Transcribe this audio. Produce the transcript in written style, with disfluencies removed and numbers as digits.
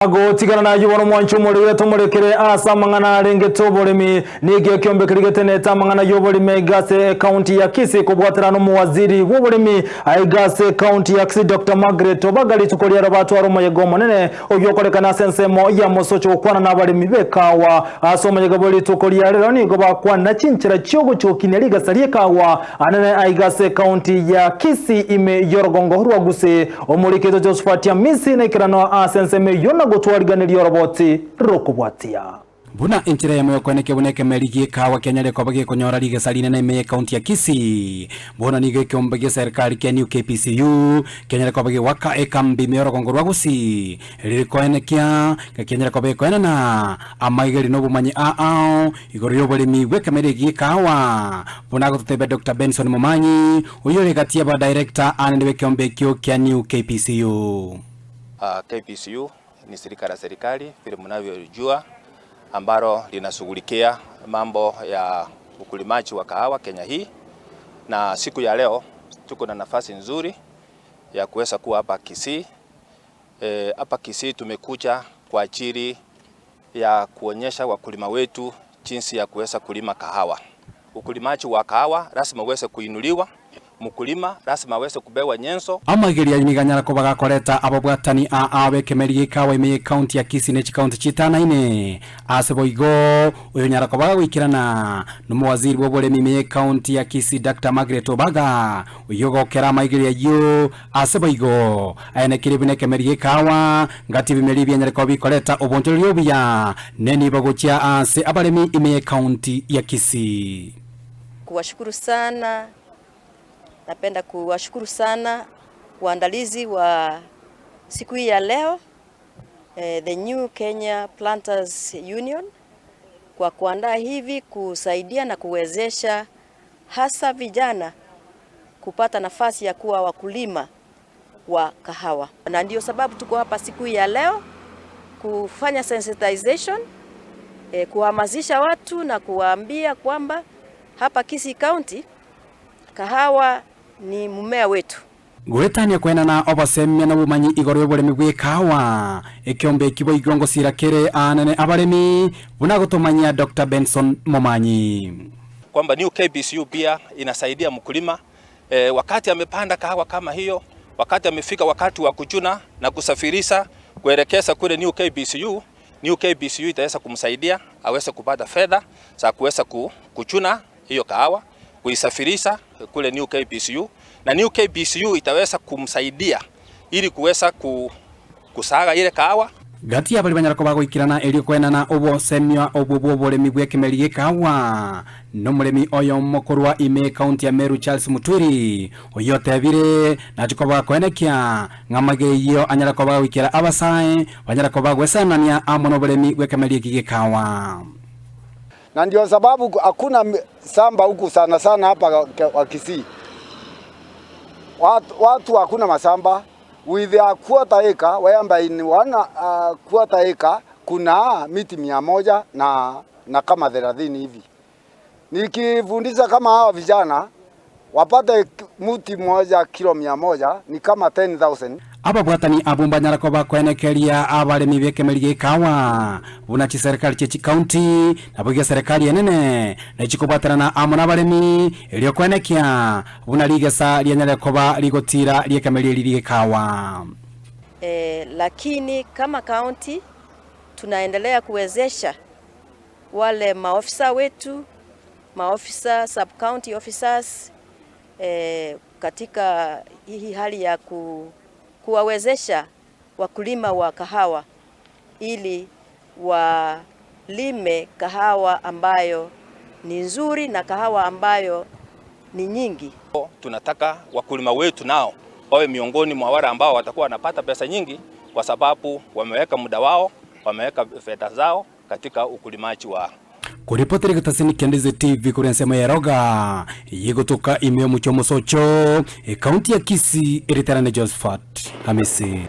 Ago tigana na yubono mwanchu muri tumurikire asa mangana renge tobolemi nige kyombe kirigete neta mangana yoboli megase county ya Kisii kubwatira no muwaziri w'uburimi aigase county ya Kisii Dr. Margaret Obagali tukolia rabatu arumo yegomo nene ogyokolekana sensemo ya mosocho kwana n'abalimi bekawa asoma yegaboli tukolia rero ni goba kwana chinchira cyogo cyokine ligasaliye kawa anene aigase county ya Kisii ime yorogongo rwaguse omurikezo Josephat ya misi na ikirano asenseme yona gutwariganiryo roboti rokubwatia buna entira ya moyo kweneke buneke merigi kawa kenyale kwa bagi kunyora liga saline na ime county ya Kisii buna nige kiombege serikali kia New KPCU kenyale kwa bagi waka ekambi meoro kongorwa gusi liri kwenekia kenyale kwa bagi kwena na amaigeri nobu manyi igori yobole miweke merigi kawa buna kututebe Dr. Benson Momanyi uyole katia ba director anendewe kiombekio kia New KPCU. KPCU ni serikali vile mnavyojua ambalo linashughulikia mambo ya ukulimaji wa kahawa Kenya hii, na siku ya leo tuko na nafasi nzuri ya kuweza kuwa hapa Kisii. Hapa Kisii tumekuja kwa ajili ya kuonyesha wakulima wetu jinsi ya kuweza kulima kahawa. Ukulimaji wa kahawa lazima uweze kuinuliwa, mukulima lazima aweze kubewa nyenzo. Amagiria iniganyara ko bagakoreta abobwatani abekemerige kawa ime county ya Kisii ne county chitana ine aseboigo uyo nyara ko bagwikirana n'umuwaziri w'uburemi ime county ya Kisii Dr. Margaret Obaga uyo gokera amagiria yo aseboigo ene kiribine kemerige kawa ngati bimeri byanyara ko bikoreta obonjolyo bya neni bagocha ase abaremi ime county ya Kisii. Kuwashukuru sana. Napenda kuwashukuru sana waandalizi wa siku hii ya leo, the New Kenya Planters Union, kwa kuandaa hivi kusaidia na kuwezesha hasa vijana kupata nafasi ya kuwa wakulima wa kahawa. Na ndio sababu tuko hapa siku hii ya leo kufanya sensitization, kuhamasisha watu na kuwaambia kwamba hapa Kisii County kahawa ni mmea wetu. Gwetania kwena na obasemya na bumanyi igoro y'uburemi bw'ikawa ekyombe kibo igongo sirakere anene abaremi bunagotomanya Dr. Benson Momanyi kwamba New KPCU pia inasaidia mkulima wakati amepanda kahawa kama hiyo, wakati amefika wakati wa kuchuna na kusafirisha kuelekeza kule New KPCU itaweza kumsaidia aweze kupata fedha za kuweza kuchuna hiyo kahawa, kuisafirisha kule New KPCU, na New KPCU itaweza kumsaidia ili kuweza kusaga ile kahawa. Gati ya bali banyara ko bagwikirana eri kwena na obo semya obo buremi bw'ekemerige kawa no muremi oyo mokorwa ime county ya Meru Charles Muturi oyo tebire natiko bakwenekia ngamageyo anyara ko bagwikira abasae banyara ko bagwesanania amono buremi bw'ekemerige kawa. Na ndio sababu hakuna samba huku sana hapa wa Kisii. Watu hakuna masamba. With a quarter acre, whereby in one quarter acre kuna miti 100 na kama 30 hivi. Nikifundisha kama hawa vijana wapate mti mmoja kilo 100 ni kama 10,000. Aba bwatani abumba nyara ko bakwenekeria abaremi bekemerige kawa bunachi serikali chechi county nabuge serikali yenene na chikubatarana amona abaremi elio kwenekia bunaligesa lyanyara ko ba ligotira lyekemerige kawa. Lakini kama county tunaendelea kuwezesha wale maofisa wetu, maofisa sub county officers katika hii hali ya kuwawezesha wakulima wa kahawa ili walime kahawa ambayo ni nzuri na kahawa ambayo ni nyingi. Tunataka wakulima wetu nao wawe miongoni mwa wale ambao watakuwa wanapata pesa nyingi kwa sababu wameweka muda wao, wameweka fedha zao katika ukulimaji wa. Kuripoteri kutasini Kendize TV kurensema ya roga yegotoka imeo muchomo socho county ya Kisii eriterane Josephat Hamisi.